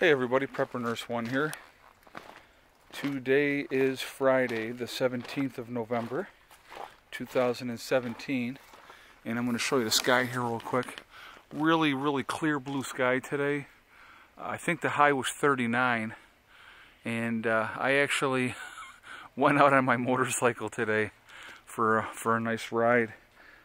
Hey everybody, Prepper Nurse 1 here. Today is Friday, the 17th of November, 2017, and I'm going to show you the sky here real quick. Really clear blue sky today. I think the high was 39, and I actually went out on my motorcycle today for a nice ride.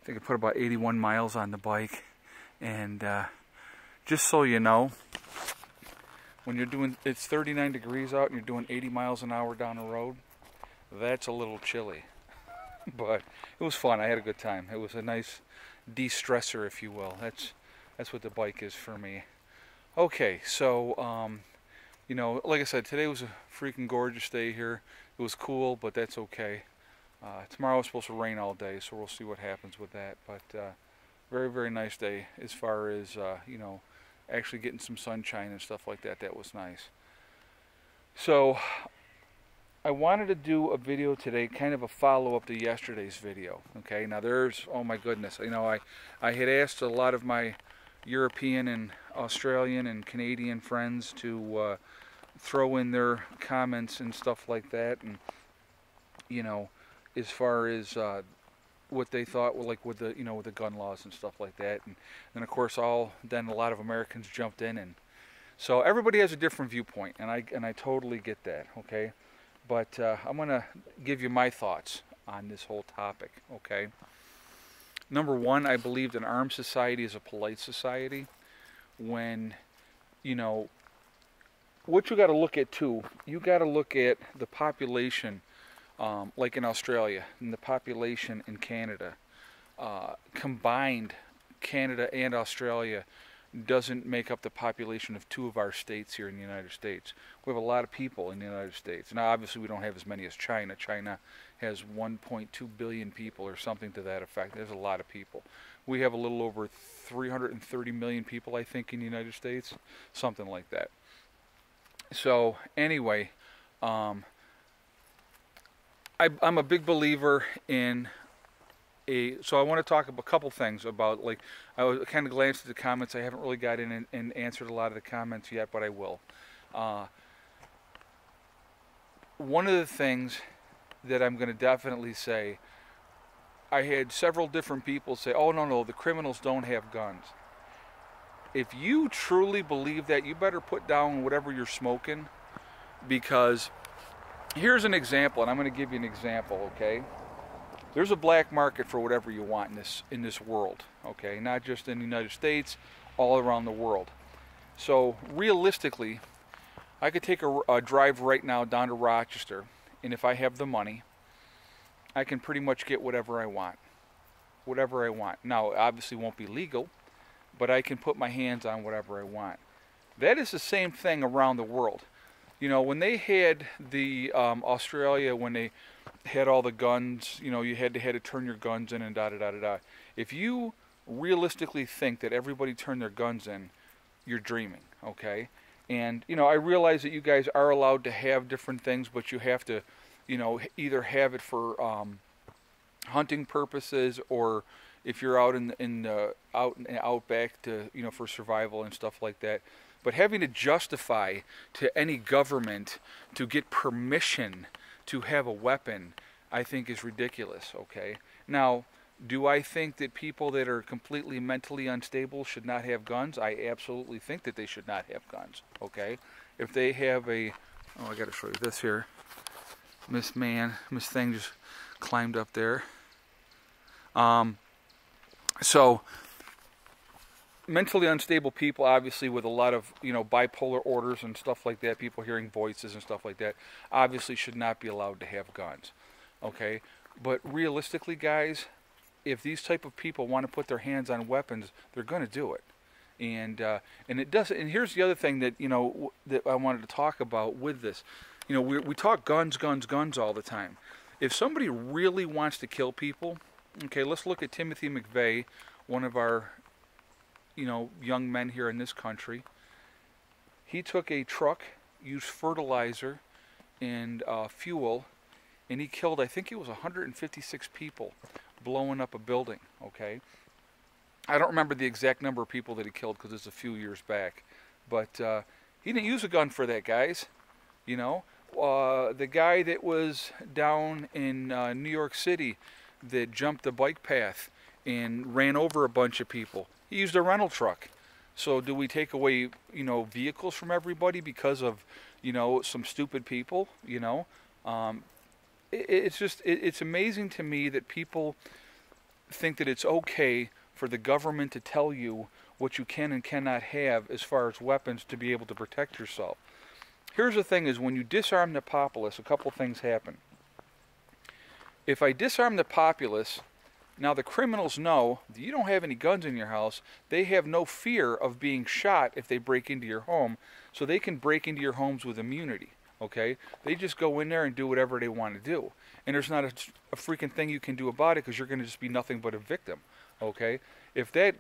I think I put about 81 miles on the bike, and just so you know, when you're doing, it's 39 degrees out and you're doing 80 miles an hour down the road, that's a little chilly. But it was fun. I had a good time. It was a nice de-stressor, if you will. That's what the bike is for me. Okay, so you know, like I said, today was a freaking gorgeous day here. It was cool, but that's okay. Tomorrow it's supposed to rain all day, so we'll see what happens with that. But very nice day as far as you know, actually getting some sunshine and stuff like that. That was nice. So I wanted to do a video today, kind of a follow-up to yesterday's video. Okay, now there's, oh my goodness, you know, I had asked a lot of my European and Australian and Canadian friends to throw in their comments and stuff like that, and you know, as far as what they thought, like with the, you know, with the gun laws and stuff like that, and of course then a lot of Americans jumped in, and so everybody has a different viewpoint, and I totally get that. Okay, but I'm gonna give you my thoughts on this whole topic. Okay, number one, I believe an armed society is a polite society. When, you know, what you got to look at too, you got to look at the population. Like in Australia, and the population in Canada, combined, Canada and Australia doesn't make up the population of two of our states here in the United States. We have a lot of people in the United States. Now obviously we don't have as many as China. China has 1.2 billion people or something to that effect. There's a lot of people. We have a little over 330 million people, I think, in the United States, something like that. So anyway, I'm a big believer in so I want to talk about a couple things about, like, I was kind of glanced at the comments. I haven't really got in and answered a lot of the comments yet, but I will. One of the things that I'm going to definitely say, I had several different people say, oh no, the criminals don't have guns. If you truly believe that, you better put down whatever you're smoking, because here's an example, and I'm going to give you an example, okay? There's a black market for whatever you want in this world, okay? Not just in the United States, all around the world. So realistically, I could take a drive right now down to Rochester, and if I have the money, I can pretty much get whatever I want. Whatever I want. Now, it obviously won't be legal, but I can put my hands on whatever I want. That is the same thing around the world. You know, when they had the Australia, when they had all the guns, you know, you had to turn your guns in and da-da-da-da-da. If you realistically think that everybody turned their guns in, you're dreaming, okay? And, you know, I realize that you guys are allowed to have different things, but you have to, you know, either have it for hunting purposes, or if you're out in the outback to, you know, for survival and stuff like that. But having to justify to any government to get permission to have a weapon, I think is ridiculous, okay? Now, do I think that people that are completely mentally unstable should not have guns? I absolutely think that they should not have guns, okay? If they have a, oh, I gotta show you this here. Miss Thing just climbed up there. So, mentally unstable people, obviously, with a lot of, you know, bipolar orders and stuff like that, people hearing voices and stuff like that, obviously should not be allowed to have guns, okay? But realistically, guys, if these type of people want to put their hands on weapons, they're going to do it. And it doesn't. And here's the other thing that, you know, that I wanted to talk about with this. You know, we talk guns all the time. If somebody really wants to kill people, okay, let's look at Timothy McVeigh, one of our, you know, young men here in this country. He took a truck, used fertilizer and fuel, and he killed, I think it was 156 people, blowing up a building, okay? I don't remember the exact number of people that he killed because it's a few years back, but He didn't use a gun for that, guys. You know, the guy that was down in New York City that jumped the bike path and ran over a bunch of people, he used a rental truck. So do we take away, vehicles from everybody because of, some stupid people? It's amazing to me that people think that it's okay for the government to tell you what you can and cannot have as far as weapons to be able to protect yourself. Here's the thing is, when you disarm the populace, a couple things happen. If I disarm the populace, now the criminals know that you don't have any guns in your house. They have no fear of being shot if they break into your home, so they can break into your homes with immunity. Okay? They just go in there and do whatever they want to do. And there's not a freaking thing you can do about it, because you're going to just be nothing but a victim. Okay? If that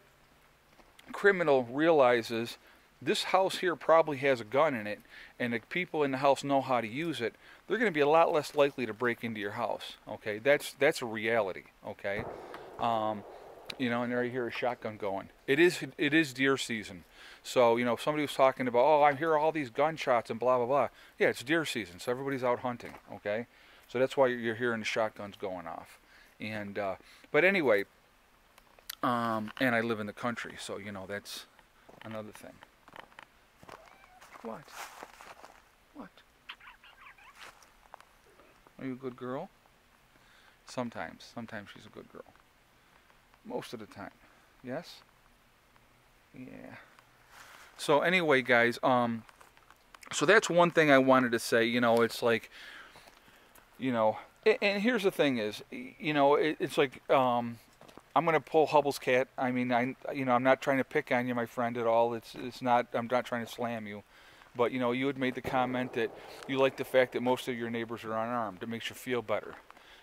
criminal realizes this house here probably has a gun in it, and the people in the house know how to use it, they're going to be a lot less likely to break into your house. Okay? That's a reality. Okay? And there you hear a shotgun going. It is deer season. So, somebody was talking about, oh, I hear all these gunshots and blah, blah, blah. Yeah, it's deer season, so everybody's out hunting, okay? So that's why you're hearing the shotguns going off. And, but anyway, and I live in the country, so, that's another thing. What? What? Are you a good girl? Sometimes she's a good girl. Most of the time. Yes? Yeah. So anyway, guys, so that's one thing I wanted to say. It's like, and here's the thing is, it's like, I'm gonna pull Hubble's cat. I mean, I'm not trying to pick on you, my friend, at all. It's not. I'm not trying to slam you, but you had made the comment that you like the fact that most of your neighbors are unarmed. It makes you feel better.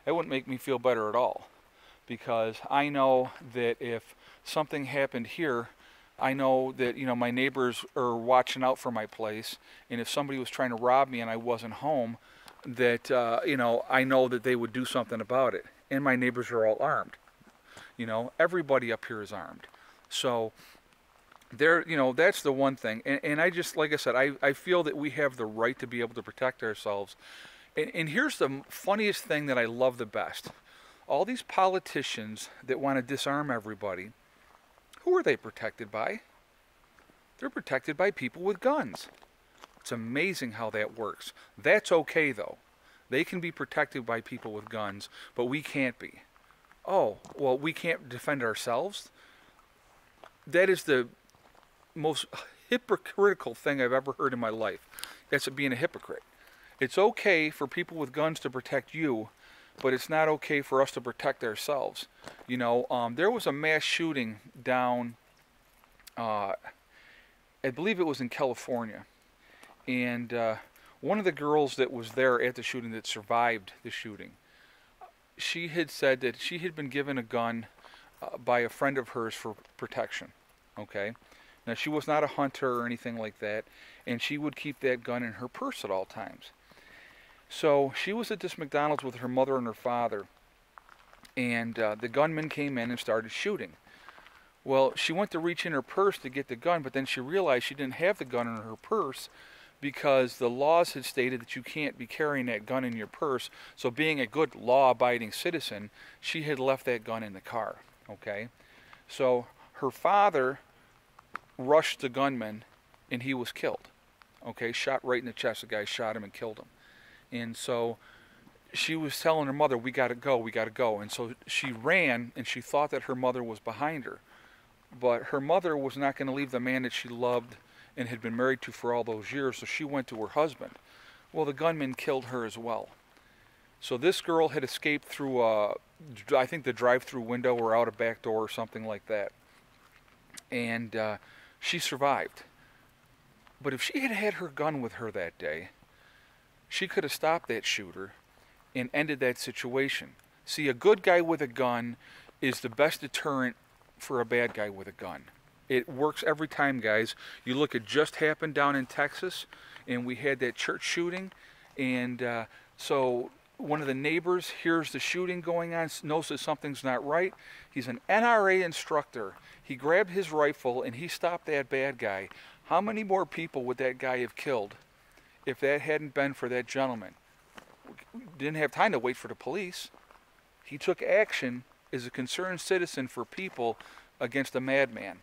That wouldn't make me feel better at all, because I know that if something happened here, I know that my neighbors are watching out for my place, and if somebody was trying to rob me and I wasn't home, that I know that they would do something about it. And my neighbors are all armed. Everybody up here is armed. So that's the one thing. And I just, like I said, I feel that we have the right to be able to protect ourselves. And here's the funniest thing that I love the best. All these politicians that want to disarm everybody, who are they protected by? They're protected by people with guns. It's amazing how that works. That's okay, though. They can be protected by people with guns, but we can't be. Oh, well, we can't defend ourselves? That is the most hypocritical thing I've ever heard in my life. That's being a hypocrite. It's okay for people with guns to protect you, but it's not okay for us to protect ourselves. There was a mass shooting down, I believe it was in California, and one of the girls that was there at the shooting that survived the shooting, she had said that she had been given a gun by a friend of hers for protection. Okay? Now, she was not a hunter or anything like that, and she would keep that gun in her purse at all times. So she was at this McDonald's with her mother and her father, and the gunman came in and started shooting. Well, she went to reach in her purse to get the gun, but then she realized she didn't have the gun in her purse because the laws had stated that you can't be carrying that gun in your purse. So being a good law-abiding citizen, she had left that gun in the car. Okay? So her father rushed the gunman, and he was killed. Okay? Shot right in the chest. The guy shot him and killed him. And so she was telling her mother, we got to go, we got to go. And so she ran, and she thought that her mother was behind her. But her mother was not going to leave the man that she loved and had been married to for all those years, so she went to her husband. Well, the gunman killed her as well. So this girl had escaped through, I think, the drive-through window or out a back door or something like that. And she survived. But if she had had her gun with her that day, she could have stopped that shooter and ended that situation. See, a good guy with a gun is the best deterrent for a bad guy with a gun. It works every time, guys. You look, it just happened down in Texas, and we had that church shooting, and so one of the neighbors hears the shooting going on, knows that something's not right. He's an NRA instructor. He grabbed his rifle, and he stopped that bad guy How many more people would that guy have killed if that hadn't been for that gentleman? Didn't have time to wait for the police. He took action as a concerned citizen for people against a madman.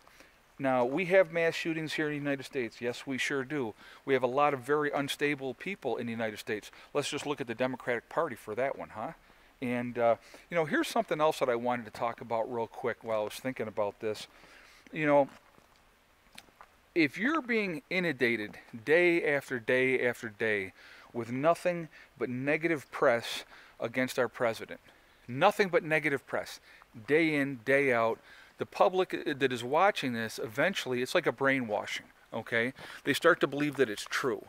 Now, we have mass shootings here in the United States. Yes, we sure do. We have a lot of very unstable people in the United States. Let's just look at the Democratic Party for that one, huh? And, you know, here's something else that I wanted to talk about real quick while I was thinking about this. You know, if you're being inundated day after day after day with nothing but negative press against our president, nothing but negative press, day in, day out, the public that is watching this, eventually, it's like a brainwashing, okay? They start to believe that it's true.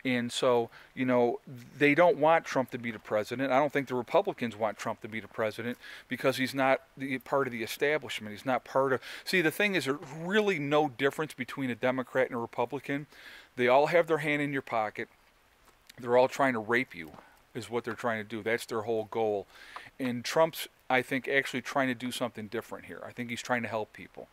And so, you know, they don't want Trump to be the president. I don't think the Republicans want Trump to be the president because he's not part of the establishment. He's not part of... See, the thing is, there's really no difference between a Democrat and a Republican. They all have their hand in your pocket. They're all trying to rape you, is what they're trying to do. That's their whole goal. And Trump's, I think, actually trying to do something different here. I think he's trying to help people.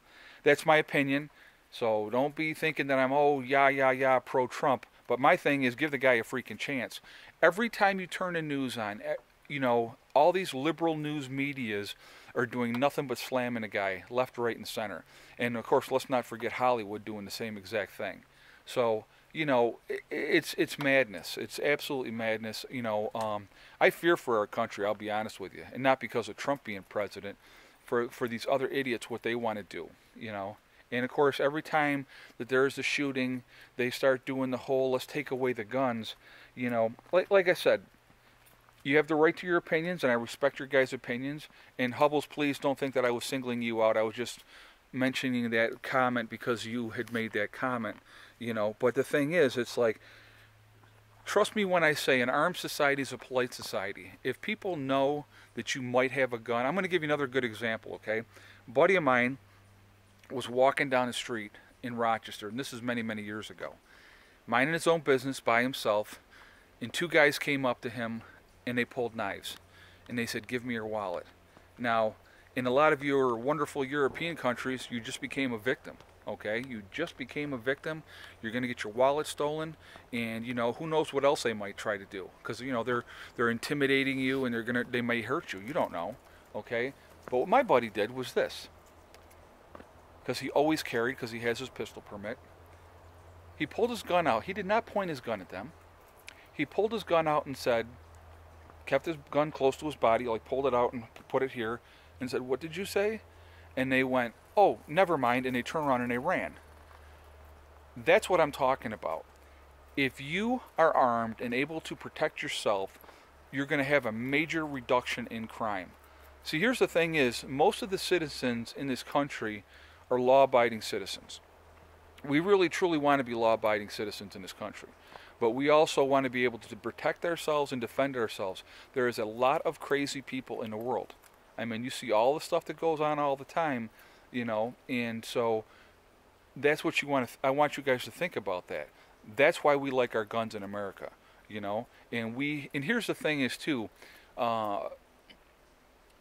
That's my opinion. So don't be thinking that I'm, oh, yeah, pro-Trump. But my thing is, give the guy a freaking chance. Every time you turn the news on, you know, all these liberal news medias are doing nothing but slamming a guy, left, right, and center. And, of course, let's not forget Hollywood doing the same exact thing. So, you know, it's madness. It's absolutely madness. You know, I fear for our country, I'll be honest with you. And not because of Trump being president, for these other idiots, what they want to do, you know. And, of course, every time that there's a shooting, they start doing the whole, let's take away the guns. You know, like I said, you have the right to your opinions, and I respect your guys' opinions. And, Hubbles, please don't think that I was singling you out. I was just mentioning that comment because you had made that comment, you know. But the thing is, it's like, trust me when I say an armed society is a polite society. If people know that you might have a gun, I'm going to give you another good example, okay? A buddy of mine was walking down the street in Rochester, and this is many, many years ago, minding his own business by himself, and two guys came up to him, and they pulled knives, and they said, give me your wallet. Now, in a lot of your wonderful European countries, you just became a victim, okay? You just became a victim. You're going to get your wallet stolen, and, you know, who knows what else they might try to do, because, you know, they're intimidating you, and they may hurt you. You don't know, okay? But what my buddy did was this. Because he always carried, because he has his pistol permit. He pulled his gun out. He did not point his gun at them. He pulled his gun out and said, kept his gun close to his body, like pulled it out and put it here, and said, what did you say? And they went, oh, never mind, and they turned around and they ran. That's what I'm talking about. If you are armed and able to protect yourself, you're going to have a major reduction in crime. See, here's the thing is, most of the citizens in this country are law-abiding citizens. We really truly want to be law-abiding citizens in this country. But we also want to be able to protect ourselves and defend ourselves. There is a lot of crazy people in the world. I mean, you see all the stuff that goes on all the time, you know, and so that's what you want to, I want you guys to think about that. That's why we like our guns in America, you know, and here's the thing is too, I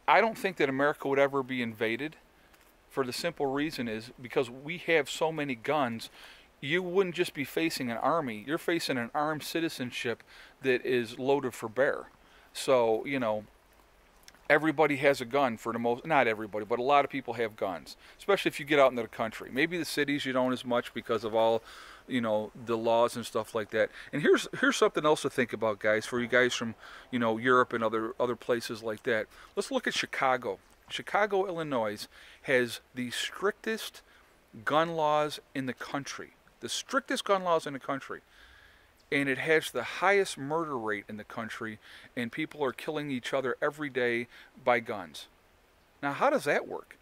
don't think that America would ever be invaded. For the simple reason is because we have so many guns, you wouldn't just be facing an army. You're facing an armed citizenship that is loaded for bear. So, you know, everybody has a gun for the most, not everybody, but a lot of people have guns, especially if you get out into the country. Maybe the cities you don't as much because of all, you know, the laws and stuff like that. And here's something else to think about, guys, for you guys from, you know, Europe and other places like that. Let's look at Chicago. Chicago, Illinois has the strictest gun laws in the country. The strictest gun laws in the country. And it has the highest murder rate in the country, and people are killing each other every day by guns. Now, how does that work?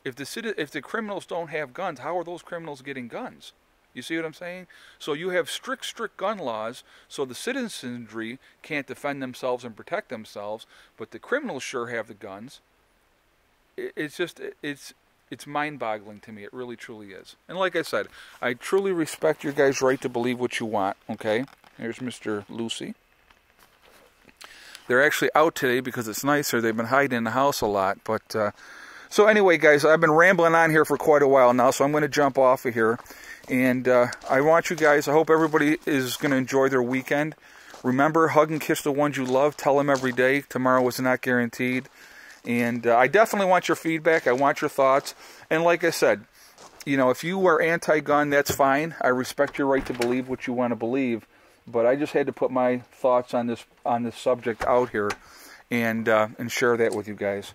If the criminals don't have guns, how are those criminals getting guns? You see what I'm saying? So you have strict gun laws, so the citizenry can't defend themselves and protect themselves, but the criminals sure have the guns. It's mind-boggling to me. It really, truly is. And like I said, I truly respect your guys' right to believe what you want, okay? Here's Mr. Lucy. They're actually out today because it's nicer. They've been hiding in the house a lot, but So anyway, guys, I've been rambling on here for quite a while now, so I'm going to jump off of here. And I want you guys, I hope everybody is going to enjoy their weekend. Remember, hug and kiss the ones you love. Tell them every day. Tomorrow is not guaranteed. And I definitely want your feedback. I want your thoughts. And like I said, you know, if you are anti-gun, that's fine. I respect your right to believe what you want to believe. But I just had to put my thoughts on this subject out here and share that with you guys.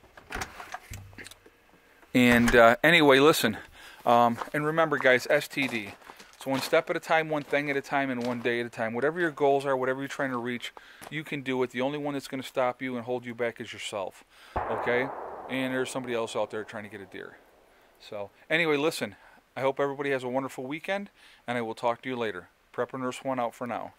And anyway, listen, and remember, guys, STD. So one step at a time, one thing at a time, and one day at a time. Whatever your goals are, whatever you're trying to reach, you can do it. The only one that's going to stop you and hold you back is yourself, okay? And there's somebody else out there trying to get a deer. So anyway, listen, I hope everybody has a wonderful weekend, and I will talk to you later. Prepper Nurse 1 out for now.